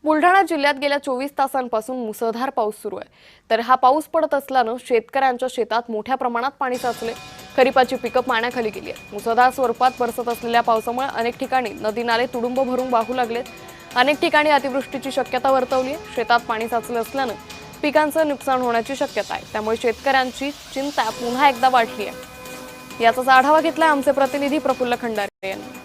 बुलढाणा जिल्ह्यात गेल्या 24 तासांपासून मुसळधार पाऊस सुरू आहे। तर हा पाऊस पडत असल्यानं शेतकऱ्यांच्या शेतात मोठ्या प्रमाणात पाणी साचले। खरीपाची पिकं पाण्याखाली गेली आहेत। मुसळधार स्वरूपात बरसत असलेल्या पावसामुळे अनेक ठिकाणी नदी नाले तुडुंब भरून वाहू लागलेत। अनेक ठिकाणी अतिवृष्टीची शक्यता वर्तवली आहे। शेतात पाणी साचले असल्यानं पिकांचं नुकसान होण्याची शक्यता आहे। त्यामुळे शेतकऱ्यांची चिंता पुन्हा एकदा वाढली आहे। याचाच आढावा घेतलाय आमचे प्रतिनिधी प्रफुल्ल खंडारे यांनी।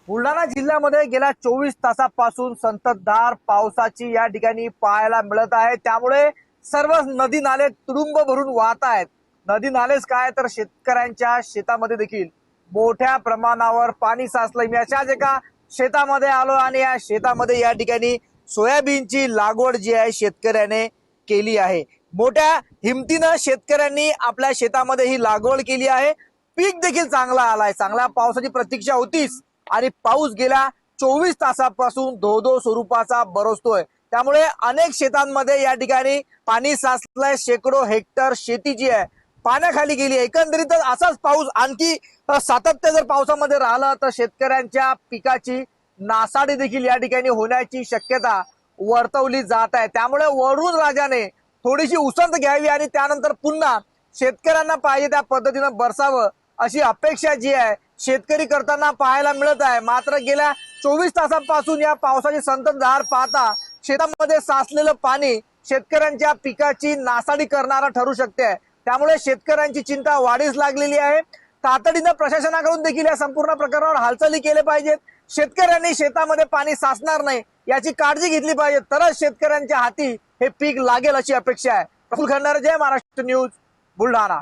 बुलढाणा जिल्ह्यामध्ये गेल्या 24 तासापासून संततधार पावसाची या ठिकाणी पाहायला मिळत आहे। त्यामुळे सर्व नदी नाले तुडुंब भरून वाहत आहेत। नदी नालेच काय तर शेतकऱ्यांच्या शेतामध्ये देखील मोठ्या प्रमाणावर पाणी साचलंय। मी अशाच एका शेतामध्ये आलो आणि या शेतामध्ये या ठिकाणी सोयाबीनची लागवड जी आहे शेतकऱ्याने केली आहे। मोठ्या हिमतीनं शेतकऱ्यांनी आपल्या शेतामध्ये ही लागवड केली आहे। पीक देखील चांगला आलाय। चांगल्या पावसाची प्रतीक्षा होतीच आणि पाऊस गेल्या 24 तासापासून धो-धो स्वरूपाचा बरसतोय। त्यामुळे अनेक शेतांमध्ये या ठिकाणी पाणी साचलंय। शेकडो हेक्टर शेती जी आहे पाण्याखाली गेली आहे। एकंदरीतच असाच पाऊस आणखी सातत्य जर पावसामध्ये राहिलं तर शेतकऱ्यांच्या पिकाची नासाडी देखील या ठिकाणी होण्याची शक्यता वर्तवली जात आहे। त्यामुळे वरुण राजाने थोडीशी उसंत घ्यावी आणि त्यानंतर पुन्हा शेतकऱ्यांना पाहिजे त्या पद्धतीनं बरसावं अशी अपेक्षा जी आहे शेतकरी करताना पाहायला मिळत आहे। मात्र गेल्या 24 तासांपासून या पावसाची संततधार पाहता शेतामध्ये साचलेलं पाणी शेतकऱ्यांच्या पिकाची नासाडी करणारा ठरू शकते। त्यामुळे शेतकऱ्यांची चिंता वाढीस लागलेली आहे। तातडीनं प्रशासनाकडून देखील या संपूर्ण प्रकरणावर हालचाली केल्या पाहिजेत। शेतकऱ्यांनी शेतामध्ये पाणी साचणार नाही याची काळजी घेतली पाहिजे, तरच शेतकऱ्यांच्या हाती हे पीक लागेल अशी अपेक्षा आहे। प्रफुल्ल खंडारे, जय महाराष्ट्र न्यूज, बुलढाणा।